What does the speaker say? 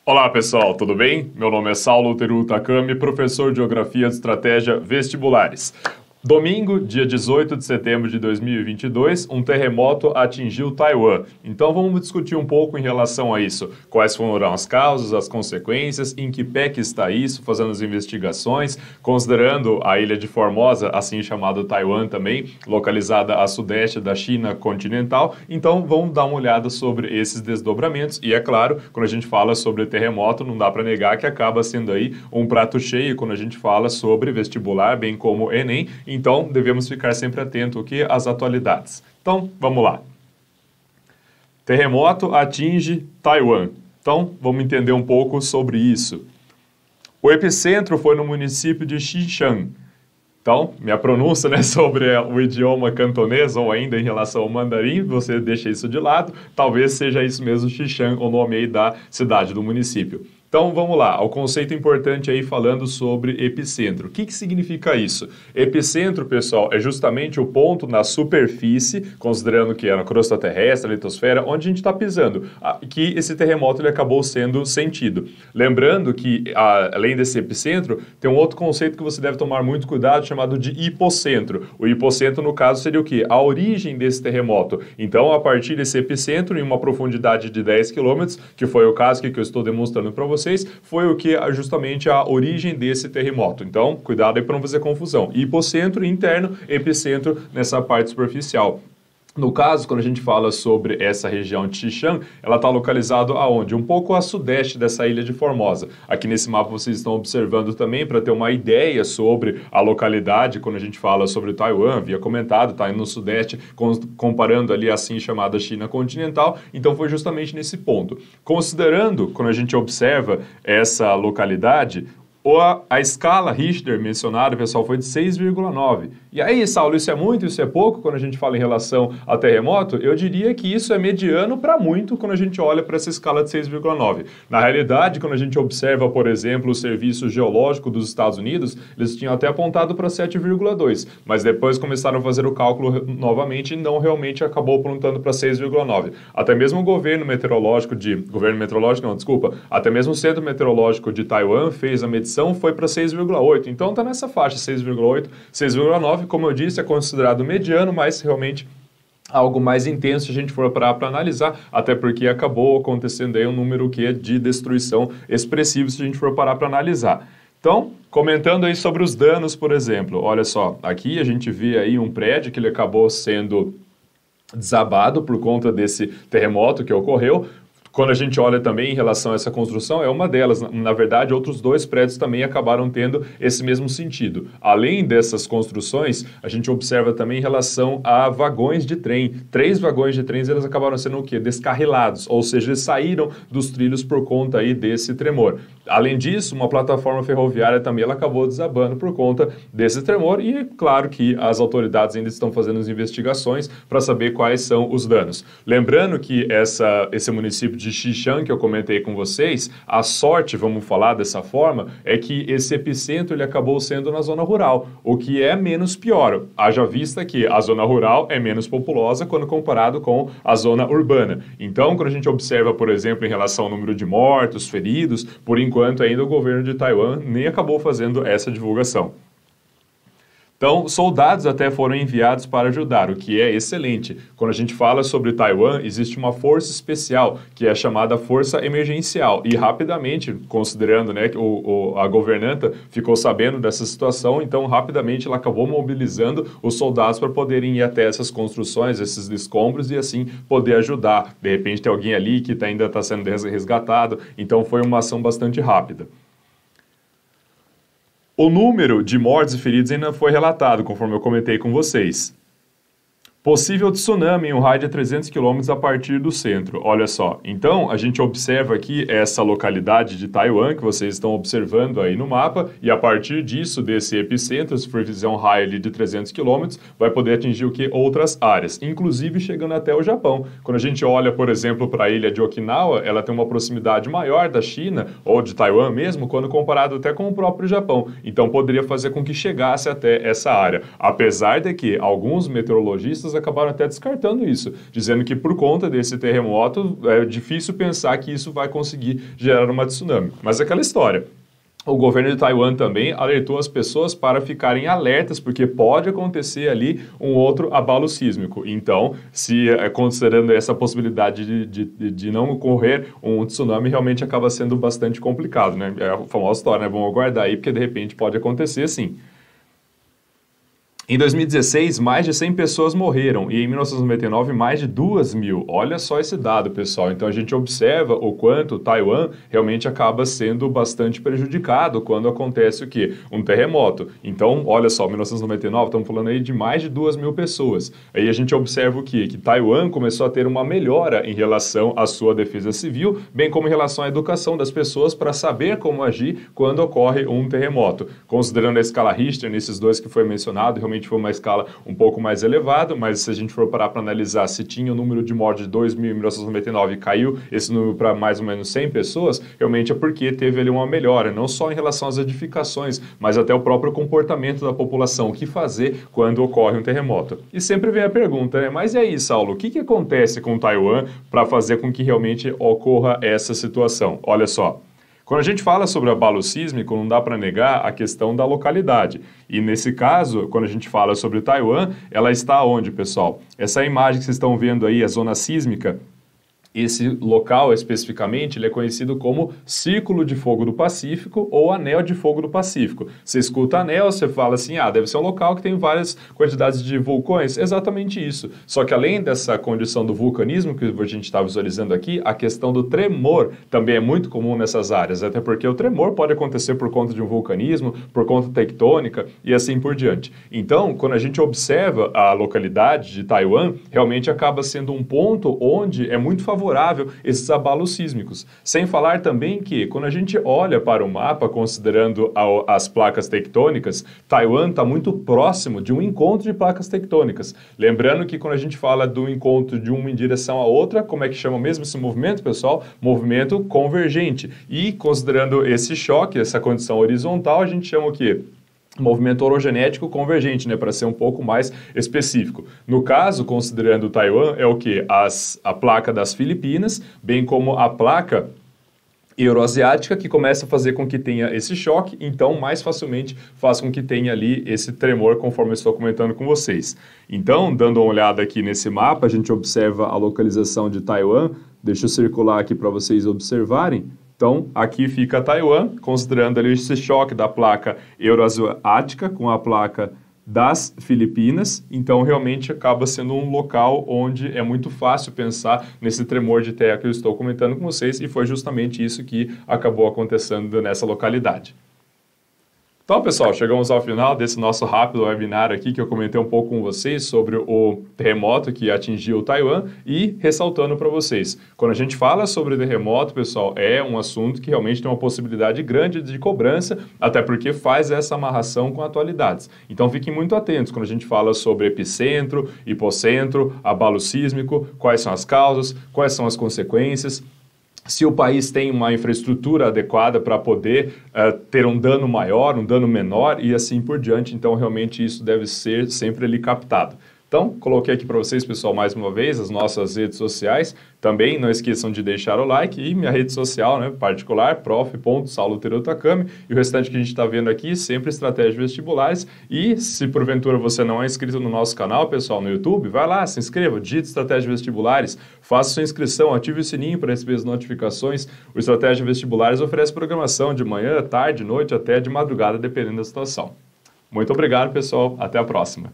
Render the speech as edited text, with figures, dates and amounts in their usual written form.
Olá pessoal, tudo bem? Meu nome é Saulo Teru Takami, professor de Geografia de Estratégia Vestibulares. Domingo, dia 18 de setembro de 2022, um terremoto atingiu Taiwan. Então vamos discutir um pouco em relação a isso. Quais foram as causas, as consequências, em que pé que está isso, fazendo as investigações, considerando a ilha de Formosa, assim chamada Taiwan também, localizada a sudeste da China continental. Então vamos dar uma olhada sobre esses desdobramentos e, é claro, quando a gente fala sobre terremoto, não dá para negar que acaba sendo aí um prato cheio quando a gente fala sobre vestibular, bem como Enem. Então, devemos ficar sempre atentos às atualidades. Então, vamos lá. Terremoto atinge Taiwan. Então, vamos entender um pouco sobre isso. O epicentro foi no município de Xishan. Então, minha pronúncia sobre o idioma cantonês ou ainda em relação ao mandarim, você deixa isso de lado. Talvez seja isso mesmo, Xishan, o nome aí da cidade, do município. Então, vamos lá, ao conceito importante aí falando sobre epicentro. O que significa isso? Epicentro, pessoal, é justamente o ponto na superfície, considerando que é na crosta terrestre, a litosfera, onde a gente está pisando, que esse terremoto ele acabou sendo sentido. Lembrando que, além desse epicentro, tem um outro conceito que você deve tomar muito cuidado, chamado de hipocentro. O hipocentro, no caso, seria o quê? A origem desse terremoto. Então, a partir desse epicentro, em uma profundidade de 10 km, que foi o caso que eu estou demonstrando para vocês, foi o que justamente a origem desse terremoto. Então, cuidado aí para não fazer confusão. Hipocentro interno, epicentro nessa parte superficial. No caso, quando a gente fala sobre essa região de Xishan, ela está localizada aonde? Um pouco a sudeste dessa ilha de Formosa. Aqui nesse mapa vocês estão observando também para ter uma ideia sobre a localidade, quando a gente fala sobre Taiwan, havia comentado, está no sudeste, comparando ali a assim chamada China continental, então foi justamente nesse ponto. Considerando, quando a gente observa essa localidade, a escala Richter mencionada, pessoal, foi de 6,9. E aí, Saulo, isso é muito, isso é pouco quando a gente fala em relação a terremoto? Eu diria que isso é mediano para muito quando a gente olha para essa escala de 6,9. Na realidade, quando a gente observa, por exemplo, o Serviço Geológico dos Estados Unidos, eles tinham até apontado para 7,2, mas depois começaram a fazer o cálculo novamente e não realmente acabou apontando para 6,9. Até mesmo o até mesmo o Centro Meteorológico de Taiwan fez a medição, foi para 6,8. Então está nessa faixa, 6,8, 6,9, como eu disse, é considerado mediano, mas realmente algo mais intenso se a gente for para analisar, até porque acabou acontecendo aí um número de destruição expressivo se a gente for parar para analisar. Então, comentando aí sobre os danos, por exemplo, olha só, aqui a gente vê aí um prédio que ele acabou sendo desabado por conta desse terremoto que ocorreu. Quando a gente olha também em relação a essa construção, é uma delas. Na verdade, outros dois prédios também acabaram tendo esse mesmo sentido. Além dessas construções, a gente observa também em relação a vagões de trem. 3 vagões de trens, eles acabaram sendo o quê? Descarrilados, ou seja, eles saíram dos trilhos por conta aí desse tremor. Além disso, uma plataforma ferroviária também ela acabou desabando por conta desse tremor e, claro, que as autoridades ainda estão fazendo as investigações para saber quais são os danos. Lembrando que esse município de Xishan, que eu comentei com vocês, a sorte, vamos falar dessa forma, é que esse epicentro ele acabou sendo na zona rural, o que é menos pior. Haja vista que a zona rural é menos populosa quando comparado com a zona urbana. Então, quando a gente observa, por exemplo, em relação ao número de mortos, feridos, por enquanto ainda o governo de Taiwan nem acabou fazendo essa divulgação. Então, soldados até foram enviados para ajudar, o que é excelente. Quando a gente fala sobre Taiwan, existe uma força especial, que é chamada Força Emergencial. E rapidamente, considerando que a governanta ficou sabendo dessa situação, então rapidamente ela acabou mobilizando os soldados para poderem ir até essas construções, esses escombros, e assim poder ajudar. De repente tem alguém ali que ainda está sendo resgatado, então foi uma ação bastante rápida. O número de mortes e feridos ainda foi relatado, conforme eu comentei com vocês. Possível tsunami em um raio de 300 km a partir do centro. Olha só, então a gente observa aqui essa localidade de Taiwan que vocês estão observando aí no mapa e a partir disso, desse epicentro, se for fizer um raio ali de 300 km, vai poder atingir o que? Outras áreas, inclusive chegando até o Japão. Quando a gente olha, por exemplo, para a ilha de Okinawa, ela tem uma proximidade maior da China ou de Taiwan mesmo, quando comparado até com o próprio Japão. Então poderia fazer com que chegasse até essa área. Apesar de que alguns meteorologistas acabaram até descartando isso, dizendo que por conta desse terremoto é difícil pensar que isso vai conseguir gerar uma tsunami. Mas é aquela história. O governo de Taiwan também alertou as pessoas para ficarem alertas, porque pode acontecer ali um outro abalo sísmico. Então, considerando essa possibilidade de não ocorrer um tsunami, realmente acaba sendo bastante complicado, né? É a famosa história, né? Vamos aguardar aí, porque de repente pode acontecer sim. Em 2016, mais de 100 pessoas morreram e em 1999, mais de 2.000. Olha só esse dado, pessoal. Então, a gente observa o quanto Taiwan realmente acaba sendo bastante prejudicado quando acontece o quê? Um terremoto. Então, olha só, 1999, estamos falando aí de mais de 2.000 pessoas. Aí a gente observa o quê? Que Taiwan começou a ter uma melhora em relação à sua defesa civil, bem como em relação à educação das pessoas para saber como agir quando ocorre um terremoto. Considerando a escala Richter, nesses dois que foi mencionado, realmente foi uma escala um pouco mais elevada, mas se a gente for parar para analisar se tinha o número de mortes de 2.000 em 1999 e caiu esse número para mais ou menos 100 pessoas, realmente é porque teve ali uma melhora, não só em relação às edificações, mas até o próprio comportamento da população, o que fazer quando ocorre um terremoto. E sempre vem a pergunta, né? Mas e aí, Saulo, o que acontece com Taiwan para fazer com que realmente ocorra essa situação? Olha só. Quando a gente fala sobre abalo sísmico, não dá para negar a questão da localidade. E nesse caso, quando a gente fala sobre Taiwan, ela está onde, pessoal? Essa imagem que vocês estão vendo aí, a zona sísmica, esse local especificamente, ele é conhecido como Círculo de Fogo do Pacífico ou Anel de Fogo do Pacífico. Você escuta anel, você fala assim, deve ser um local que tem várias quantidades de vulcões. Exatamente isso. Só que além dessa condição do vulcanismo que a gente está visualizando aqui, a questão do tremor também é muito comum nessas áreas, até porque o tremor pode acontecer por conta de um vulcanismo, por conta tectônica e assim por diante. Então, quando a gente observa a localidade de Taiwan, realmente acaba sendo um ponto onde é muito favorável esses abalos sísmicos. Sem falar também que, quando a gente olha para o mapa, considerando as placas tectônicas, Taiwan está muito próximo de um encontro de placas tectônicas. Lembrando que quando a gente fala do encontro de uma em direção à outra, como é que chama mesmo esse movimento, pessoal? Movimento convergente. E considerando esse choque, essa condição horizontal, a gente chama o quê? Movimento orogenético convergente, né, para ser um pouco mais específico. No caso, considerando Taiwan, é o que? A placa das Filipinas, bem como a placa euroasiática, que começa a fazer com que tenha esse choque, então mais facilmente faz com que tenha ali esse tremor, conforme eu estou comentando com vocês. Então, dando uma olhada aqui nesse mapa, a gente observa a localização de Taiwan. Deixa eu circular aqui para vocês observarem. Então, aqui fica Taiwan, considerando ali esse choque da placa euroasiática com a placa das Filipinas. Então, realmente acaba sendo um local onde é muito fácil pensar nesse tremor de terra que eu estou comentando com vocês, e foi justamente isso que acabou acontecendo nessa localidade. Então, pessoal, chegamos ao final desse nosso rápido webinar aqui, que eu comentei um pouco com vocês sobre o terremoto que atingiu Taiwan e ressaltando para vocês. Quando a gente fala sobre terremoto, pessoal, é um assunto que realmente tem uma possibilidade grande de cobrança, até porque faz essa amarração com atualidades. Então, fiquem muito atentos quando a gente fala sobre epicentro, hipocentro, abalo sísmico, quais são as causas, quais são as consequências. Se o país tem uma infraestrutura adequada para poder ter um dano maior, um dano menor e assim por diante. Então, realmente, isso deve ser sempre ali captado. Então, coloquei aqui para vocês, pessoal, mais uma vez, as nossas redes sociais. Também não esqueçam de deixar o like e minha rede social, né, particular, prof.sauloterutakami. E o restante que a gente está vendo aqui, sempre estratégias vestibulares. E se porventura você não é inscrito no nosso canal, pessoal, no YouTube, vai lá, se inscreva, digite estratégias vestibulares, faça sua inscrição, ative o sininho para receber as notificações. O Estratégia Vestibulares oferece programação de manhã, tarde, noite, até de madrugada, dependendo da situação. Muito obrigado, pessoal. Até a próxima.